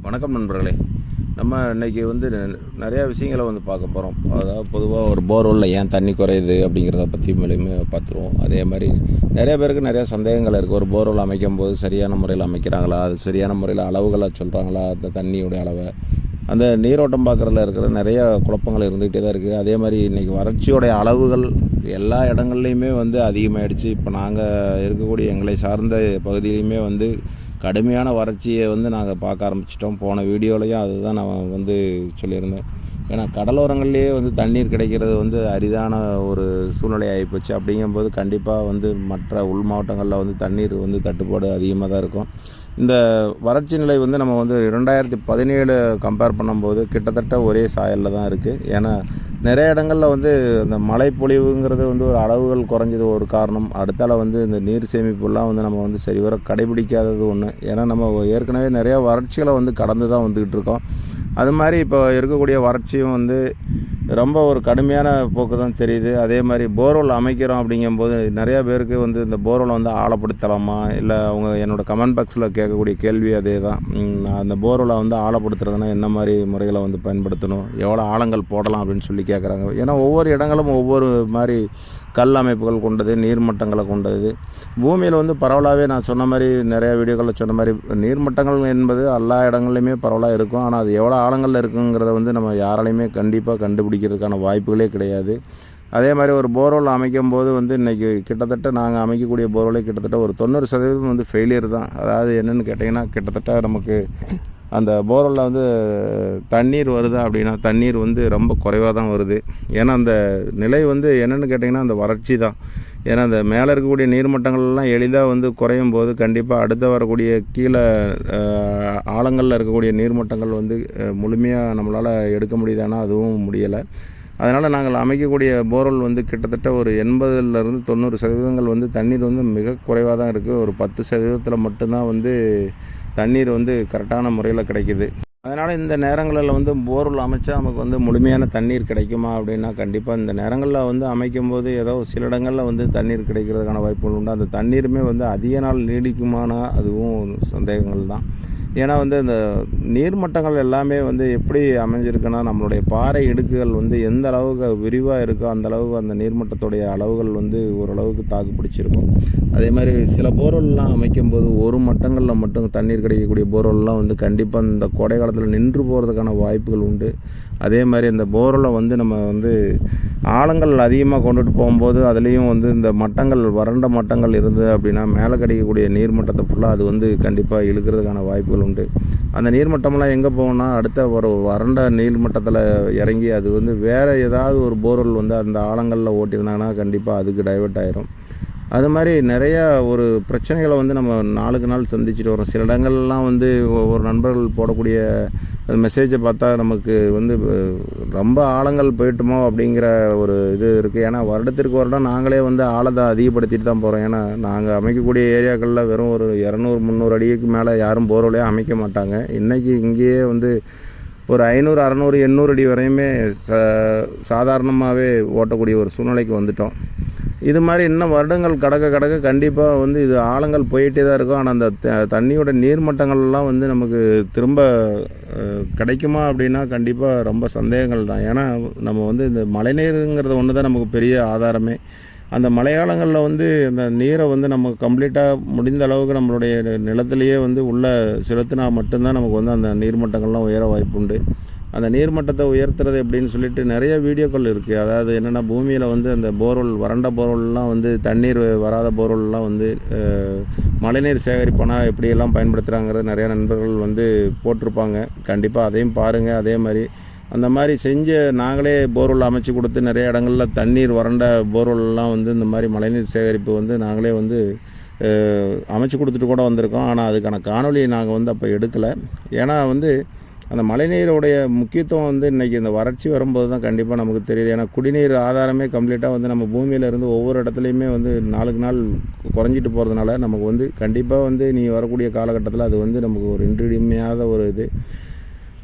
வணக்கம் நண்பர்களே. நம்ம இன்றைக்கி நிறையா விஷயங்களை பார்க்க போகிறோம். அதாவது பொதுவாக ஒரு போர்வெல்லில் ஏன் தண்ணி குறையுது அப்படிங்கிறத பற்றி மூலியமே பார்த்துருவோம். அதே மாதிரி நிறைய பேருக்கு நிறையா சந்தேகங்கள் இருக்குது. ஒரு போர்வெல் அமைக்கும் போது சரியான முறையில் அமைக்கிறாங்களா, அது சரியான முறையில் அளவுகளை சொல்கிறாங்களா, அந்த தண்ணியோடைய அளவை, அந்த நீரோட்டம் பார்க்குறதுல இருக்கிற நிறைய குழப்பங்கள் இருந்துகிட்டே தான் இருக்குது. அதே மாதிரி இன்றைக்கி வறட்சியோடைய அளவுகள் எல்லா இடங்கள்லையுமே அதிகமாகிடுச்சு. இப்போ நாங்கள் இருக்கக்கூடிய எங்களை சார்ந்த பகுதியிலையுமே கடுமையான வறட்சியை நாங்கள் பார்க்க ஆரம்பிச்சிட்டோம். போன வீடியோலையும் அதுதான் நான் சொல்லியிருந்தேன். ஏன்னா கடலோரங்கள்லேயே தண்ணீர் கிடைக்கிறது அரிதான ஒரு சூழ்நிலை ஆகிப்போச்சு. அப்படிங்கும்போது கண்டிப்பாக மற்ற உள் மாவட்டங்களில் தண்ணீர் தட்டுப்பாடு அதிகமாக தான் இருக்கும். இந்த வறட்சி நிலை நம்ம 2017 கம்பேர் பண்ணும்போது கிட்டத்தட்ட ஒரே சாயலில் தான் இருக்குது. ஏன்னா நிறைய இடங்களில் அந்த மழை பொழிவுங்கிறது ஒரு அளவுகள் குறைஞ்சது ஒரு காரணம். அடுத்தால இந்த நீர் சேமிப்புலாம் நம்ம சரிவர கடைபிடிக்காதது ஒன்று. ஏன்னா நம்ம ஏற்கனவே நிறையா வறட்சிகளை கடந்து தான் வந்துக்கிட்டு இருக்கோம். அது மாதிரி இப்போ இருக்கக்கூடிய வறட்சியும் ரொம்ப ஒரு கடுமையான போக்கு தான் தெரியுது. அதே மாதிரி போர்வெல் அமைக்கிறோம் அப்படிங்கும்போது நிறையா பேருக்கு இந்த போர்வெலை ஆழப்படுத்தலாமா, இல்லை அவங்க என்னோடய கமெண்ட் பாக்ஸில் கேட்கக்கூடிய கேள்வி அதே தான். அந்த போர்வெலை ஆழப்படுத்துறதுனா என்ன மாதிரி முறைகளை பயன்படுத்தணும், எவ்வளோ ஆழங்கள் போடலாம் அப்படின்னு சொல்லி கேட்குறாங்க. ஏன்னா ஒவ்வொரு இடங்களும் ஒவ்வொரு மாதிரி கல் அமைப்புகள் கொண்டது, நீர்மட்டங்களை கொண்டது. பூமியில் பரவலாகவே நான் சொன்ன மாதிரி நிறையா வீடியோக்களில் சொன்ன மாதிரி நீர்மட்டங்கள் என்பது எல்லா இடங்கள்லையுமே பரவலாக இருக்கும். ஆனால் அது எவ்வளோ ஆழங்களில் இருக்குங்கிறத நம்ம யாராலையுமே கண்டிப்பாக கண்டுபிடிக்கிறதுக்கான வாய்ப்புகளே கிடையாது. அதே மாதிரி ஒரு போர்வெல் அமைக்கும் போது இன்றைக்கி கிட்டத்தட்ட நாங்கள் அமைக்கக்கூடிய போர்வெல்லே கிட்டத்தட்ட ஒரு 90% ஃபெயிலியர் தான். அதாவது என்னென்னு கேட்டிங்கன்னா, கிட்டத்தட்ட நமக்கு அந்த போர்வெல்லில் தண்ணீர் வருதா அப்படின்னா தண்ணீர் ரொம்ப குறைவாக தான் வருது. ஏன்னா அந்த நிலை என்னென்னு கேட்டிங்கன்னா அந்த வறட்சி தான். ஏன்னா அந்த மேலே இருக்கக்கூடிய நீர்மட்டங்கள்லாம் எளிதாக குறையும் போது கண்டிப்பாக அடுத்து வரக்கூடிய கீழே ஆழங்களில் இருக்கக்கூடிய நீர்மட்டங்கள் முழுமையாக நம்மளால் எடுக்க முடியுதானா, அதுவும் முடியலை. அதனால் நாங்கள் அமைக்கக்கூடிய போர்வெல் கிட்டத்தட்ட ஒரு 80லேருந்து 90% தண்ணீர் மிக குறைவாக தான் இருக்குது. ஒரு 10% மட்டும்தான் தண்ணீர் கரெக்டான முறையில் கிடைக்குது. அதனால் இந்த நேரங்களில் போர்வெல் அமைச்சா நமக்கு முழுமையான தண்ணீர் கிடைக்குமா அப்படின்னா, கண்டிப்பாக இந்த நேரங்களில் அமைக்கும்போது ஏதோ சில இடங்களில் தண்ணீர் கிடைக்கிறதுக்கான வாய்ப்புகள் உண்டு. அந்த தண்ணீருமே அதிக நாள் நீடிக்குமானா அதுவும் சந்தேகங்கள் தான். ஏன்னா இந்த நீர்மட்டங்கள் எல்லாமே எப்படி அமைஞ்சிருக்குன்னா, நம்மளுடைய பாறை இடுக்குகள் எந்த அளவுக்கு விரிவாக இருக்கோ அந்த அளவுக்கு அந்த நீர்மட்டத்துடைய அளவுகள் ஓரளவுக்கு தாக்கு பிடிச்சிருக்கும். அதே மாதிரி சில போர்வெல்லாம் அமைக்கும்போது ஒரு மட்டங்களில் மட்டும் தண்ணீர் கிடைக்கக்கூடிய போர்வெல்லாம் கண்டிப்பாக இந்த கோடை காலத்தில் நின்று போகிறதுக்கான வாய்ப்புகள் உண்டு. அதே மாதிரி இந்த போர்வெல்லை நம்ம ஆழங்கள் அதிகமாக கொண்டுட்டு போகும்போது அதுலேயும் இந்த மட்டங்கள் வறண்ட மட்டங்கள் இருந்தது அப்படின்னா மேலே கிடைக்கக்கூடிய நீர்மட்டத்தை ஃபுல்லாக அது கண்டிப்பாக இழுக்கிறதுக்கான வாய்ப்புகள் உண்டு. அந்த நீர்மட்டமெல்லாம் எங்கே போகும்னா அடுத்த ஒரு வறண்ட நீர்மட்டத்தில் இறங்கி அது வேறு ஏதாவது ஒரு போர்வெல் அந்த ஆழங்களில் ஓட்டியிருந்தாங்கன்னா கண்டிப்பாக அதுக்கு டைவெர்ட் ஆயிரும். அது மாதிரி நிறையா ஒரு பிரச்சனைகளை நம்ம நாளுக்கு நாள் சந்திச்சுட்டு வரோம். சில இடங்கள்லாம் ஒவ்வொரு நண்பர்கள் போடக்கூடிய மெசேஜை பார்த்தா நமக்கு ரொம்ப ஆழங்கள் போயிட்டுமோ அப்படிங்கிற ஒரு இது இருக்குது. ஏன்னா வருடத்திற்கு வருடம் நாங்களே ஆழத்தை அதிகப்படுத்திட்டு தான் போகிறோம். ஏன்னா நாங்கள் அமைக்கக்கூடிய ஏரியாக்களில் வெறும் ஒரு 200-300 அடிக்கு மேலே யாரும் போர்வெல்லே அமைக்க மாட்டாங்க. இன்றைக்கி இங்கேயே ஒரு 500, 600, 800 அடி வரையுமே சாதாரணமாகவே ஓட்டக்கூடிய ஒரு சூழ்நிலைக்கு வந்துட்டோம். இது மாதிரி இன்னும் வருடங்கள் கடக்க கண்டிப்பாக இது ஆழங்கள் போயிட்டே தான் இருக்கும். ஆனால் அந்த தண்ணியோட நீர்மட்டங்கள்லாம் நமக்கு திரும்ப கிடைக்குமா அப்படின்னா கண்டிப்பாக ரொம்ப சந்தேகங்கள் தான். ஏன்னா நம்ம இந்த மழைநீருங்கிறது ஒன்று தான் நமக்கு பெரிய ஆதாரமே. அந்த மழைக்காலங்களில் அந்த நீரை நம்ம கம்ப்ளீட்டாக முடிந்த அளவுக்கு நம்மளுடைய நிலத்திலேயே உள்ளே செலுத்தினா மட்டும்தான் நமக்கு அந்த நீர்மட்டங்கள்லாம் உயர வாய்ப்புண்டு. அந்த நீர்மட்டத்தை உயர்த்துறது எப்படின்னு சொல்லிட்டு நிறைய வீடியோக்கள் இருக்குது. அதாவது என்னென்னா பூமியில் அந்த போர்வெல் வறண்ட போர்வெல்லாம் தண்ணீர் வராத போர்வெல்லாம் மழைநீர் சேகரிப்பானா எப்படியெல்லாம் பயன்படுத்துகிறாங்கிறது நிறையா நண்பர்கள் போட்டிருப்பாங்க. கண்டிப்பாக அதையும் பாருங்கள். அதே மாதிரி அந்த மாதிரி செஞ்சு நாங்களே போர்வெல் அமைச்சு கொடுத்து நிறைய இடங்களில் தண்ணீர் வறண்ட போர்வெல்லாம் இந்த மாதிரி மழைநீர் சேகரிப்பு நாங்களே அமைச்சு கொடுத்துட்டு கூட வந்திருக்கோம். ஆனால் அதுக்கான காணொலியை நாங்கள் அப்போ எடுக்கலை. ஏன்னா அந்த மழைநீரோடைய முக்கியத்துவம் இன்றைக்கி இந்த வறட்சி வரும்போது தான் கண்டிப்பாக நமக்கு தெரியுது. ஏன்னா குடிநீர் ஆதாரமே கம்ப்ளீட்டாக நம்ம பூமியிலேருந்து ஒவ்வொரு இடத்துலையுமே நாளுக்கு நாள் குறைஞ்சிட்டு போகிறதுனால நமக்கு கண்டிப்பாக நீ வரக்கூடிய காலகட்டத்தில் அது நமக்கு ஒரு இன்றியமையாத ஒரு இது.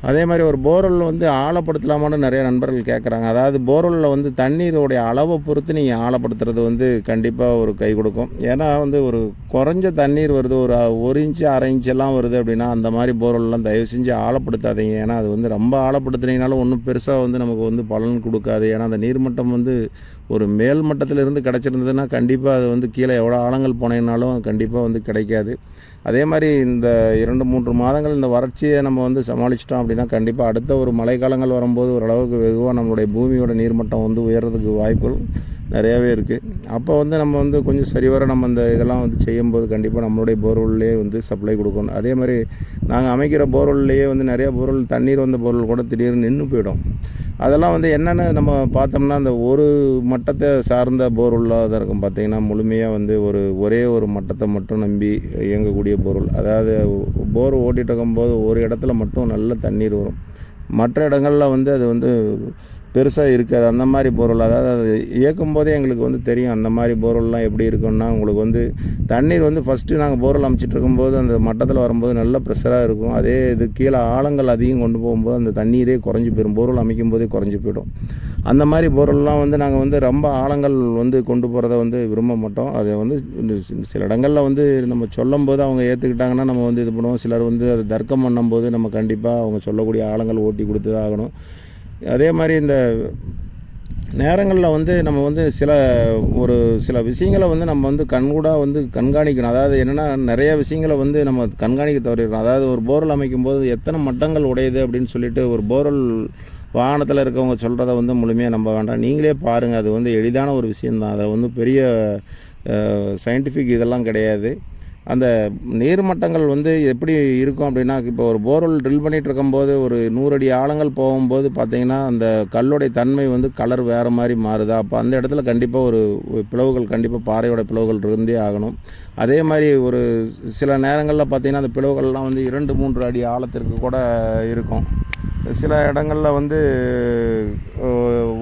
அதே மாதிரி ஒரு போர்வெல் வந்து ஆழப்படுத்தலாமான்னு நிறைய நண்பர்கள் கேட்குறாங்க. அதாவது போர்வெல்லில் வந்து தண்ணீரோடைய அளவை பொறுத்து நீங்கள் ஆழப்படுத்துறது வந்து கண்டிப்பாக ஒரு கை கொடுக்கும். ஏன்னா வந்து ஒரு குறைஞ்ச தண்ணீர் வருது, ஒரு 1 இன்ச்சு 1/2 இன்ச்செல்லாம் வருது அப்படின்னா அந்த மாதிரி போர்வெல்லாம் தயவு செஞ்சு ஆழப்படுத்தாதீங்க. ஏன்னா அது வந்து ரொம்ப ஆழப்படுத்துனீங்கனாலும் ஒன்றும் பெருசாக வந்து நமக்கு வந்து பலன் கொடுக்காது. ஏன்னா அந்த நீர்மட்டம் வந்து ஒரு மேல் மட்டத்திலிருந்து கிடச்சிருந்ததுன்னா கண்டிப்பாக அது வந்து கீழே எவ்வளோ ஆழங்கள் போனீங்கனாலும் கண்டிப்பாக வந்து கிடைக்காது. அதே மாதிரி இந்த 2, 3 மாதங்கள் இந்த வறட்சியை நம்ம வந்து சமாளிச்சிட்டோம் அப்படின்னா கண்டிப்பாக அடுத்த ஒரு மழைக்காலங்கள் வரும்போது ஓரளவுக்கு வெகுவாக நம்மளுடைய பூமியோட நீர்மட்டம் வந்து உயர்றதுக்கு வாய்ப்புகள் நிறையாவே இருக்குது. அப்போ வந்து நம்ம வந்து கொஞ்சம் சரிவர நம்ம இந்த இதெல்லாம் வந்து செய்யும்போது கண்டிப்பாக நம்மளுடைய போர்வெல்லே வந்து சப்ளை கொடுக்கணும். அதே மாதிரி நாங்கள் அமைக்கிற போர்வெல்லையே வந்து நிறைய போர்வெல் தண்ணீர் வந்த போர்வெல் கூட திடீர்னு நின்று போயிடும். அதெல்லாம் வந்து என்னென்னு நம்ம பார்த்தோம்னா அந்த ஒரு மட்டத்தை சார்ந்த போர்வெல்லாக தான் இருக்கும். பார்த்திங்கன்னா முழுமையாக வந்து ஒரே ஒரு மட்டத்தை மட்டும் நம்பி இயங்கக்கூடிய போர்வெல். அதாவது போர் ஓட்டிகிட்டு இருக்கும்போது ஒரு இடத்துல மட்டும் நல்ல தண்ணீர் வரும், மற்ற இடங்களில் வந்து அது வந்து பெருசாக இருக்காது. அந்த மாதிரி போர்வெல், அதாவது அது இயக்கும் போதே எங்களுக்கு வந்து தெரியும் அந்த மாதிரி போர்வெல்லாம் எப்படி இருக்குன்னா, உங்களுக்கு வந்து தண்ணீர் வந்து ஃபஸ்ட்டு நாங்கள் போர்வெல் அமைச்சிட்டு இருக்கும்போது அந்த மட்டத்தில் வரும்போது நல்ல ப்ரெஷராக இருக்கும். அதே இது கீழே ஆழங்கள் அதிகம் கொண்டு போகும்போது அந்த தண்ணீரே குறைஞ்சி போயிடும், போர்வெல் அமைக்கும் போதே குறைஞ்சி போயிடும். அந்த மாதிரி போர்வெல்லாம் வந்து நாங்கள் வந்து ரொம்ப ஆழங்கள் வந்து கொண்டு போகிறத வந்து விரும்ப மாட்டோம். அதை வந்து சில இடங்களில் வந்து நம்ம சொல்லும் போது அவங்க ஏற்றுக்கிட்டாங்கன்னா நம்ம வந்து இது பண்ணுவோம். சிலர் வந்து அதை தர்க்கம் பண்ணும்போது நம்ம கண்டிப்பாக அவங்க சொல்லக்கூடிய ஆழங்கள் ஓட்டி கொடுத்து தான் ஆகணும். அதே மாதிரி இந்த நேரங்களில் வந்து நம்ம வந்து சில விஷயங்களை வந்து நம்ம வந்து கண்கூடாக வந்து கண்காணிக்கணும். அதாவது என்னென்னா நிறைய விஷயங்களை வந்து நம்ம கண்காணிக்க தவறிடுறோம். அதாவது ஒரு போர்வெல் அமைக்கும்போது எத்தனை மட்டங்கள் உடையுது அப்படின்னு சொல்லிட்டு ஒரு போர்வெல் வாகனத்தில் இருக்கவங்க சொல்கிறத வந்து முழுமையாக நம்ப வேண்டாம். நீங்களே பாருங்கள், அது வந்து எளிதான ஒரு விஷயந்தான். அதை வந்து பெரிய சயின்டிஃபிக் இதெல்லாம் கிடையாது. அந்த நீர்மட்டங்கள் வந்து எப்படி இருக்கும் அப்படின்னா, இப்போ ஒரு போர்வெல் ட்ரில் பண்ணிகிட்டு இருக்கும்போது ஒரு 100 அடி ஆழங்கள் போகும்போது பார்த்திங்கன்னா அந்த கல்லுடைய தன்மை வந்து கலர் வேறு மாதிரி மாறுதா, அப்போ அந்த இடத்துல கண்டிப்பாக ஒரு பிளவுகள், கண்டிப்பாக பாறையோட பிளவுகள் இருந்தே ஆகணும். அதே மாதிரி ஒரு சில நேரங்களில் பார்த்திங்கன்னா அந்த பிளவுகள்லாம் வந்து 2, 3 அடி ஆழத்திற்கு கூட இருக்கும். சில இடங்களில் வந்து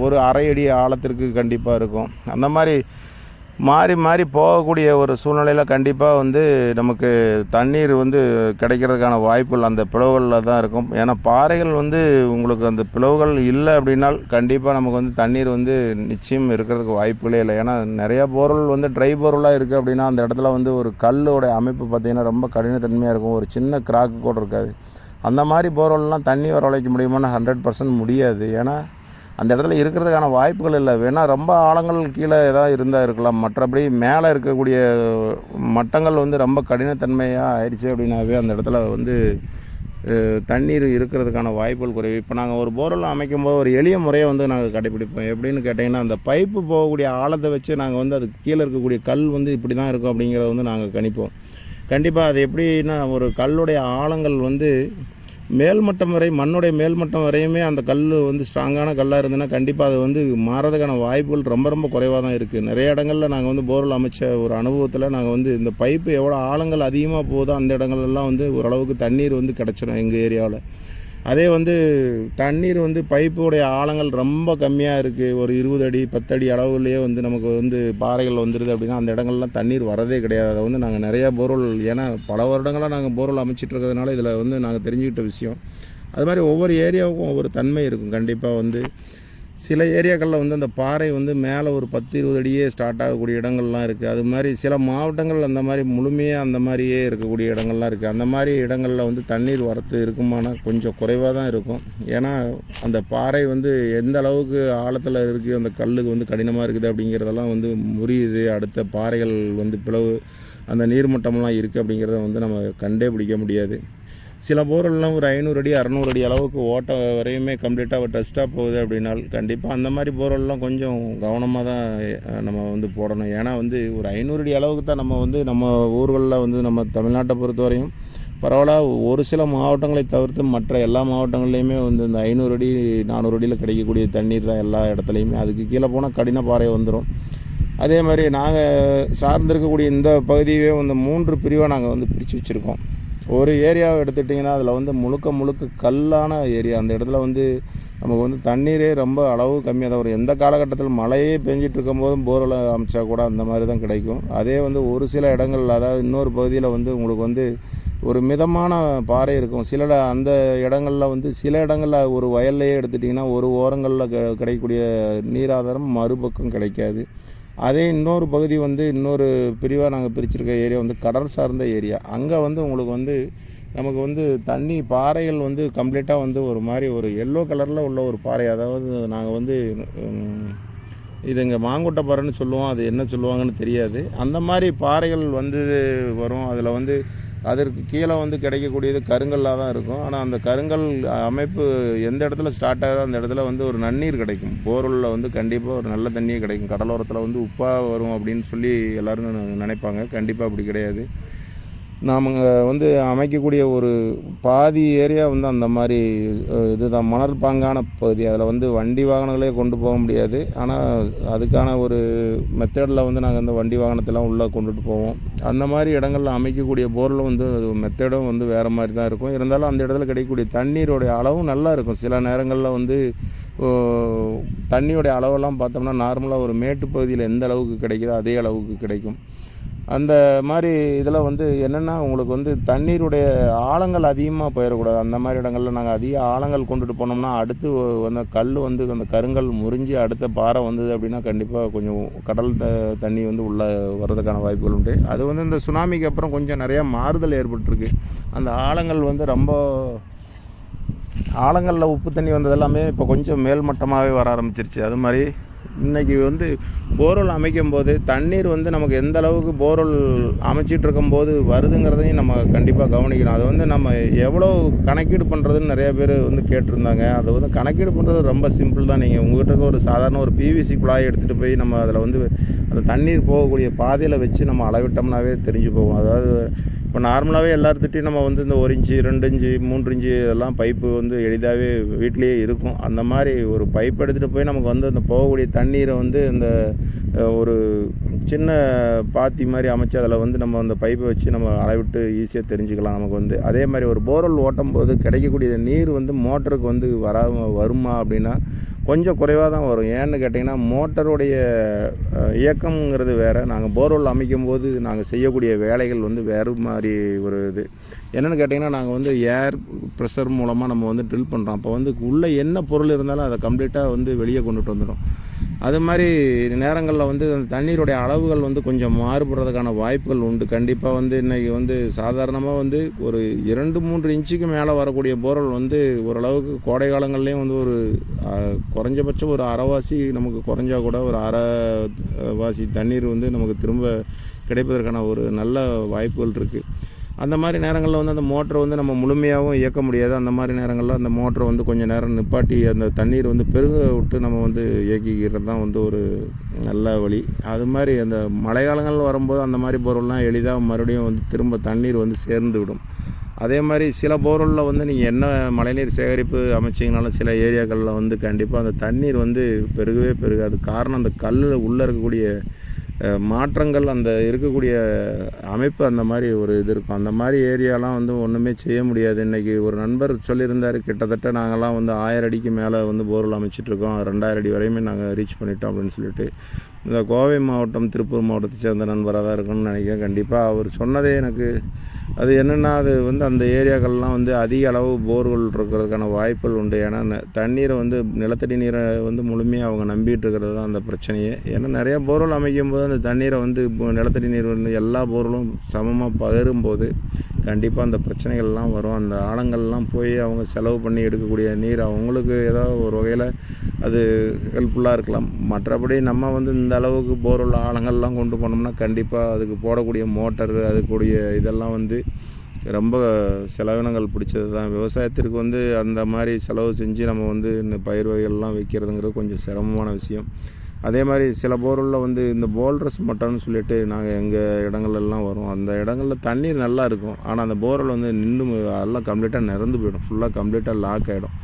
ஒரு 1/2 அடி ஆழத்திற்கு கண்டிப்பாக இருக்கும். அந்த மாதிரி மாறி மாறி போகக்கூடிய ஒரு சூழ்நிலையில் கண்டிப்பாக வந்து நமக்கு தண்ணீர் வந்து கிடைக்கிறதுக்கான வாய்ப்புகள் அந்த பிளவுகளில் தான் இருக்கும். ஏன்னா பாறைகள் வந்து உங்களுக்கு அந்த பிளவுகள் இல்லை அப்படின்னால் கண்டிப்பாக நமக்கு வந்து தண்ணீர் வந்து நிச்சயம் இருக்கிறதுக்கு வாய்ப்புகளே இல்லை. ஏன்னா நிறையா போர்வெல் வந்து ட்ரை போர்வெலாக இருக்குது அப்படின்னா அந்த இடத்துல வந்து ஒரு கல்லோடைய அமைப்பு பார்த்திங்கன்னா ரொம்ப கடினத்தன்மையாக இருக்கும், ஒரு சின்ன கிராக்கு கூட இருக்காது. அந்த மாதிரி போர்வெல்லாம் தண்ணி வரவழைக்க முடியுமான்னு 100% முடியாது. ஏன்னா அந்த இடத்துல இருக்கிறதுக்கான வாய்ப்புகள் இல்லை. வேணால் ரொம்ப ஆழங்கள் கீழே ஏதாவது இருந்தால் இருக்கலாம், மற்றபடி மேலே இருக்கக்கூடிய மட்டங்கள் வந்து ரொம்ப கடினத்தன்மையாக ஆயிடுச்சு அப்படின்னாவே அந்த இடத்துல வந்து தண்ணீர் இருக்கிறதுக்கான வாய்ப்புகள் குறைவு. இப்போ நாங்கள் ஒரு போர்வெல் அமைக்கும்போது ஒரு எளிய முறையை வந்து நாங்கள் கடைப்பிடிப்போம். எப்படின்னு கேட்டிங்கன்னா, அந்த பைப்பு போகக்கூடிய ஆழத்தை வச்சு நாங்கள் வந்து அதுக்கு கீழே இருக்கக்கூடிய கல் வந்து இப்படி தான் இருக்கும் அப்படிங்கிறத வந்து நாங்கள் கணிப்போம். கண்டிப்பாக அது எப்படின்னா, ஒரு கல்லுடைய ஆழங்கள் வந்து மேல்மட்டம் வரை, மண்ணுடைய மேல்மட்டம் வரையுமே அந்த கல் வந்து ஸ்ட்ராங்கான கல்லாக இருந்ததுன்னா கண்டிப்பாக அது வந்து மாறதுக்கான வாய்ப்புகள் ரொம்ப ரொம்ப குறைவாக தான் இருக்குது. நிறைய இடங்களில் நாங்கள் வந்து போர்வெல் அமைச்ச ஒரு அனுபவத்தில் நாங்கள் வந்து இந்த பைப்பு எவ்வளோ ஆழங்கள் அதிகமாக போகுதோ அந்த இடங்கள்லாம் வந்து ஓரளவுக்கு தண்ணீர் வந்து கிடச்சிடும் எங்கள் ஏரியாவில். அதே வந்து தண்ணீர் வந்து பைப்புடைய ஆழங்கள் ரொம்ப கம்மியாக இருக்குது, ஒரு 20 அடி 10 அடி அளவுலேயே வந்து நமக்கு வந்து பாறைகள் வந்துடுது அப்படின்னா அந்த இடங்கள்லாம் தண்ணீர் வரதே கிடையாது. அதை வந்து நாங்கள் நிறையா போர்வெல், ஏன்னா பல வருடங்களாக நாங்கள் போர்வெல் அமைச்சிட்டு இருக்கிறதுனால இதில் வந்து நாங்கள் தெரிஞ்சுக்கிட்ட விஷயம். அது மாதிரி ஒவ்வொரு ஏரியாவுக்கும் ஒவ்வொரு தன்மை இருக்கும். கண்டிப்பாக வந்து சில ஏரியாக்களில் வந்து அந்த பாறை வந்து மேலே ஒரு 10-20 அடியே ஸ்டார்ட் ஆகக்கூடிய இடங்கள்லாம் இருக்குது. அது மாதிரி சில மாவட்டங்கள் அந்த மாதிரி முழுமையாக அந்த மாதிரியே இருக்கக்கூடிய இடங்கள்லாம் இருக்குது. அந்த மாதிரி இடங்களில் வந்து தண்ணீர் வரத்து இருக்குமானா கொஞ்சம் குறைவாக தான் இருக்கும். ஏன்னா அந்த பாறை வந்து எந்த அளவுக்கு ஆழத்தில் இருக்குது, அந்த கல்லுக்கு வந்து கடினமாக இருக்குது அப்படிங்கிறதெல்லாம் வந்து முறியுது, அடுத்த பாறைகள் வந்து பிளவு, அந்த நீர்மட்டம்லாம் இருக்குது அப்படிங்கிறத வந்து நம்ம கண்டே பிடிக்க முடியாது. சில போரெல்லாம் ஒரு 500 அடி 600 அடி அளவுக்கு ஓட்ட வரையுமே கம்ப்ளீட்டாக டஸ்ட்டாக போகுது அப்படின்னால் கண்டிப்பாக அந்த மாதிரி போரெல்லாம் கொஞ்சம் கவனமாக தான் நம்ம வந்து போடணும். ஏன்னா வந்து ஒரு 500 அடி அளவுக்கு தான் நம்ம வந்து நம்ம ஊர்களில் வந்து நம்ம தமிழ்நாட்டை பொறுத்த வரையும் பரவாயில்ல, ஒரு சில மாவட்டங்களை தவிர்த்து மற்ற எல்லா மாவட்டங்கள்லேயுமே வந்து இந்த 500 அடி 400 அடியில் கிடைக்கக்கூடிய தண்ணீர் தான் எல்லா இடத்துலையுமே. அதுக்கு கீழே போனால் கடின பாறை வந்துடும். அதே மாதிரி நாங்கள் சார்ந்திருக்கக்கூடிய இந்த பகுதியே வந்து 3 பிரிவாக நாங்கள் வந்து பிரித்து வச்சுருக்கோம். ஒரு ஏரியாவை எடுத்துட்டிங்கன்னா அதில் வந்து முழுக்க கல்லான ஏரியா. அந்த இடத்துல வந்து நமக்கு வந்து தண்ணீரே ரொம்ப அளவு கம்மியாக தான் வரும். எந்த காலகட்டத்தில் மழையே பெஞ்சிட்டு இருக்கும்போதும் போரில் அமைச்சா கூட அந்த மாதிரி தான் கிடைக்கும். அதே வந்து ஒரு சில இடங்கள், அதாவது இன்னொரு பகுதியில் வந்து உங்களுக்கு வந்து ஒரு மிதமான பாறை இருக்கும். அந்த இடங்களில் வந்து சில இடங்களில் ஒரு வயல்லையே எடுத்துட்டிங்கன்னா ஒரு ஓரங்களில் கிடைக்கக்கூடிய நீர் ஆதாரம் மறுபக்கம் கிடைக்காது. அதே இன்னொரு பகுதி வந்து இன்னொரு பிரிவாக நாங்கள் பிரிச்சிருக்க ஏரியா வந்து கடல் சார்ந்த ஏரியா. அங்கே வந்து உங்களுக்கு வந்து நமக்கு வந்து தண்ணி பாறைகள் வந்து கம்ப்ளீட்டாக வந்து ஒரு மாதிரி ஒரு எல்லோ கலரில் உள்ள ஒரு பாறை. அதாவது நாங்கள் வந்து இது இங்கே மாங்குட்டை பாறைன்னு சொல்லுவோம். அது என்ன சொல்லுவாங்கன்னு தெரியாது. அந்த மாதிரி பாறைகள் வந்து வரும். அதில் வந்து அதற்கு கீழே வந்து கிடைக்கக்கூடியது கருங்கல்லாக தான் இருக்கும். ஆனால் அந்த கருங்கல் அமைப்பு எந்த இடத்துல ஸ்டார்ட் ஆகுதோ அந்த இடத்துல வந்து ஒரு நன்னீர் கிடைக்கும். போர்வெல்லில் வந்து கண்டிப்பாக ஒரு நல்ல தண்ணியே கிடைக்கும். கடலோரத்தில் வந்து உப்பாக வரும் அப்படின்னு சொல்லி எல்லோரும் நினைப்பாங்க. கண்டிப்பாக அப்படி கிடையாது. நாம் வந்து அமைக்கக்கூடிய ஒரு பாதி ஏரியா வந்து அந்த மாதிரி இதுதான் மணல் பாங்கான பகுதி. அதில் வந்து வண்டி வாகனங்களே கொண்டு போக முடியாது. ஆனால் அதுக்கான ஒரு மெத்தடில் வந்து நாங்கள் அந்த வண்டி வாகனத்தெல்லாம் உள்ளே கொண்டுட்டு போவோம். அந்த மாதிரி இடங்களில் அமைக்கக்கூடிய போரில் வந்து மெத்தடும் வந்து வேறு மாதிரி தான் இருக்கும். இருந்தாலும் அந்த இடத்துல கிடைக்கக்கூடிய தண்ணீருடைய அளவும் நல்லா இருக்கும். சில நேரங்களில் வந்து தண்ணியோடைய அளவெல்லாம் பார்த்தோம்னா நார்மலாக ஒரு மேட்டு பகுதியில் எந்த அளவுக்கு கிடைக்குதோ அதே அளவுக்கு கிடைக்கும். அந்த மாதிரி இதில் வந்து என்னென்னா உங்களுக்கு வந்து தண்ணீருடைய ஆழங்கள் அதிகமாக போயிடக்கூடாது. அந்த மாதிரி இடங்களில் நாங்கள் அதிக ஆழங்கள் கொண்டுட்டு போனோம்னா அடுத்து அந்த கல் வந்து அந்த கருங்கல் முறிஞ்சு அடுத்த பாறை வந்தது அப்படின்னா கண்டிப்பாக கொஞ்சம் கடல் தண்ணி வந்து உள்ளே வர்றதுக்கான வாய்ப்புகள் உண்டு. அது வந்து இந்த சுனாமிக்கு அப்புறம் கொஞ்சம் நிறையா மாறுதல் ஏற்பட்டிருக்கு. அந்த ஆழங்கள் வந்து ரொம்ப ஆழங்களில் உப்பு தண்ணி வந்தது எல்லாமே இப்போ கொஞ்சம் மேல்மட்டமாகவே வர ஆரம்பிச்சிருச்சு. அது மாதிரி இன்றைக்கி வந்து போர்வெல் அமைக்கும் போது தண்ணீர் வந்து நமக்கு எந்த அளவுக்கு போர்வெல் அமைச்சிட்டு இருக்கும்போது வருதுங்கிறதையும் நம்ம கண்டிப்பாக கவனிக்கணும். அதை வந்து நம்ம எவ்வளோ கணக்கீடு பண்ணுறதுன்னு நிறைய பேர் வந்து கேட்டிருந்தாங்க. அதை வந்து கணக்கீடு பண்ணுறது ரொம்ப சிம்பிள் தான். நீங்கள் உங்கள்கிட்ட ஒரு சாதாரண ஒரு பிவிசி குழாய் எடுத்துகிட்டு போய் நம்ம அதில் வந்து அந்த தண்ணீர் போகக்கூடிய பாதையில் வச்சு நம்ம அளவிட்டோம்னாவே தெரிஞ்சு போகும். அதாவது இப்போ நார்மலாகவே எல்லாத்துட்டையும் நம்ம வந்து இந்த 1 இன்ச்சு 2 இன்ச்சு 3 இன்ச்சு இதெல்லாம் பைப்பு வந்து எளிதாகவே வீட்லேயே இருக்கும். அந்த மாதிரி ஒரு பைப் எடுத்துகிட்டு போய் நமக்கு வந்து அந்த போகக்கூடிய தண்ணீரை வந்து இந்த ஒரு சின்ன பாத்தி மாதிரி அமைச்சு அதில் வந்து நம்ம அந்த பைப்பை வச்சு நம்ம அளவிட்டு ஈஸியாக தெரிஞ்சுக்கலாம். நமக்கு வந்து அதே மாதிரி ஒரு போர்வெல் ஓட்டும் போது கிடைக்கக்கூடிய நீர் வந்து மோட்டருக்கு வந்து வருமா அப்படின்னா கொஞ்சம் குறைவாக தான் வரும். ஏன்னு கேட்டிங்கன்னா மோட்டருடைய இயக்கம்ங்கிறது வேறு. நாங்கள் போர்வெல் அமைக்கும் போது நாங்கள் செய்யக்கூடிய வேலைகள் வந்து வேறு மாதிரி ஒரு இது. என்னென்னு கேட்டிங்கன்னா நாங்கள் வந்து ஏர் ப்ரெஷர் மூலமாக நம்ம வந்து ட்ரில் பண்ணுறோம். அப்போ வந்து உள்ளே என்ன பொருள் இருந்தாலும் அதை கம்ப்ளீட்டாக வந்து வெளியே கொண்டுட்டு வந்துடும். அது மாதிரி நேரங்களில் வந்து அந்த தண்ணீருடைய அளவுகள் வந்து கொஞ்சம் மாறுபடுறதுக்கான வாய்ப்புகள் உண்டு. கண்டிப்பாக வந்து இன்றைக்கி வந்து சாதாரணமாக வந்து ஒரு 2-3 இன்ச்சுக்கு மேலே வரக்கூடிய போர்வெல் வந்து ஓரளவுக்கு கோடை காலங்கள்லேயும் வந்து ஒரு குறைஞ்சபட்சம் ஒரு அரைவாசி நமக்கு குறைஞ்சா கூட ஒரு அரைவாசி தண்ணீர் வந்து நமக்கு திரும்ப கிடைப்பதற்கான ஒரு நல்ல வாய்ப்புகள் இருக்குது. அந்த மாதிரி நேரங்களில் வந்து அந்த மோட்டரை வந்து நம்ம முழுமையாகவும் இயக்க முடியாது. அந்த மாதிரி நேரங்களில் அந்த மோட்டரை வந்து கொஞ்சம் நேரம் நிப்பாட்டி அந்த தண்ணீர் வந்து பெருக விட்டு நம்ம வந்து இயக்கிக்கிறது தான் வந்து ஒரு நல்ல வழி. அது மாதிரி அந்த மழை காலங்கள் வரும்போது அந்த மாதிரி போர்வெல்லாம் எளிதாக மறுபடியும் வந்து திரும்ப தண்ணீர் வந்து சேர்ந்து விடும். அதே மாதிரி சில போர்வெல்லில் வந்து நீங்கள் என்ன மழைநீர் சேகரிப்பு அமைச்சிங்கனாலும் சில ஏரியாக்களில் வந்து கண்டிப்பாக அந்த தண்ணீர் வந்து பெருகவே பெருகாது. காரணம் அந்த கல்லில் உள்ளே இருக்கக்கூடிய மாற்றங்கள், அந்த இருக்கக்கூடிய அமைப்பு அந்த மாதிரி ஒரு இது இருக்கும். அந்த மாதிரி ஏரியாலாம் வந்து ஒன்றுமே செய்ய முடியாது. இன்றைக்கி ஒரு நண்பர் சொல்லியிருந்தார், கிட்டத்தட்ட நாங்கள்லாம் வந்து 1000 அடிக்கு மேலே வந்து போர்வெல் அமைச்சிட்ருக்கோம், 2000 அடி வரையுமே நாங்கள் ரீச் பண்ணிட்டோம் அப்படின்னு சொல்லிட்டு. இந்த கோவை மாவட்டம் திருப்பூர் மாவட்டத்தை சேர்ந்த நண்பராக தான் இருக்குன்னு நினைக்கிறேன். கண்டிப்பாக அவர் சொன்னதே எனக்கு அது என்னென்னா அது வந்து அந்த ஏரியாக்கள்லாம் வந்து அதிக அளவு போர்வெல் இருக்கிறதுக்கான வாய்ப்புகள் உண்டு. ஏன்னா தண்ணீரை வந்து நிலத்தடி நீரை வந்து முழுமையாக அவங்க நம்பிட்டு இருக்கிறது தான் அந்த பிரச்சனையே. ஏன்னா நிறையா போர்வெல் அமைக்கும் போது அந்த தண்ணீரை வந்து நிலத்தடி நீர் வந்து எல்லா போர்வெலும் சமமாக பகிரும்போது கண்டிப்பாக அந்த பிரச்சனைகள்லாம் வரும். அந்த ஆழங்கள்லாம் போய் அவங்க செலவு பண்ணி எடுக்கக்கூடிய நீர் அவங்களுக்கு ஏதோ ஒரு வகையில் அது ஹெல்ப்ஃபுல்லாக இருக்கலாம். மற்றபடி நம்ம வந்து இந்த அளவுக்கு போர்வெல் ஆழங்கள்லாம் கொண்டு போனோம்னா கண்டிப்பாக அதுக்கு போடக்கூடிய மோட்டர் அதுக்கூடிய இதெல்லாம் வந்து ரொம்ப செலவினங்கள் பிடிச்சது தான். விவசாயத்திற்கு வந்து அந்த மாதிரி செலவு செஞ்சு நம்ம வந்து இந்த பயிர் வகைகள்லாம் வைக்கிறதுங்கிறது கொஞ்சம் சிரமமான விஷயம். அதே மாதிரி சில போர்வெல்லில் வந்து இந்த போல்ட்ரஸ் மட்டம்னு சொல்லிட்டு நாங்கள் எங்கள் இடங்கள்லாம் வரும். அந்த இடங்களில் தண்ணீர் நல்லா இருக்கும். ஆனால் அந்த போர்வெல் வந்து நின்று எல்லாம் கம்ப்ளீட்டாக நிறந்து போயிடும், ஃபுல்லாக கம்ப்ளீட்டாக லாக் ஆகிடும்.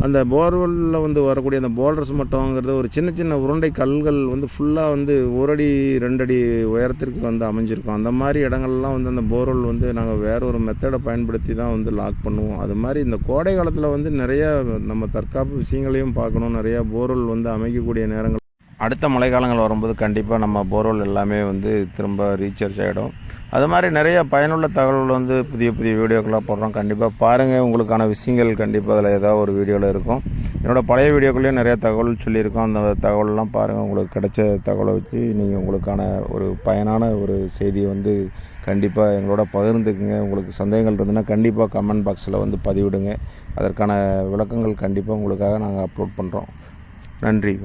அந்த போர்வெல்லில் வந்து வரக்கூடிய அந்த போல்டர்ஸ் மட்டங்கிறது ஒரு சின்ன சின்ன உருண்டை கல்கள் வந்து ஃபுல்லாக வந்து 1 அடி 2 அடி உயரத்திற்கு வந்து அமைஞ்சிருக்கும். அந்த மாதிரி இடங்கள்லாம் வந்து அந்த போர்வெல் வந்து நாங்கள் வேற ஒரு மெத்தடை பயன்படுத்தி தான் வந்து லாக் பண்ணுவோம். அது மாதிரி இந்த கோடை காலத்தில் வந்து நிறையா நம்ம தற்காப்பு விஷயங்களையும் பார்க்கணும். நிறையா போர்வெல் வந்து அமைக்கக்கூடிய நேரங்கள் அடுத்த மழைக்காலங்கள் வரும்போது கண்டிப்பாக நம்ம போர்வெல் எல்லாமே வந்து திரும்ப ரீசார்ஜ் ஆகிடும். அது மாதிரி நிறைய பயனுள்ள தகவல்கள் வந்து புதிய புதிய வீடியோக்களாக போடுறோம். கண்டிப்பாக பாருங்கள். உங்களுக்கான விஷயங்கள் கண்டிப்பாக அதில் ஏதாவது ஒரு வீடியோவில் இருக்கும். என்னோடய பழைய வீடியோக்குள்ளேயும் நிறையா தகவல் சொல்லியிருக்கோம். அந்த தகவல்லாம் பாருங்கள். உங்களுக்கு கிடைச்ச தகவலை வச்சு நீங்கள் உங்களுக்கான ஒரு பயனான ஒரு செய்தியை வந்து கண்டிப்பாக எங்களோட பகிர்ந்துக்குங்க. உங்களுக்கு சந்தேகங்கள் இருந்ததுன்னா கண்டிப்பாக கமெண்ட் பாக்ஸில் வந்து பதிவிடுங்க. அதற்கான விளக்கங்கள் கண்டிப்பாக உங்களுக்காக நாங்கள் அப்லோட் பண்ணுறோம். நன்றி.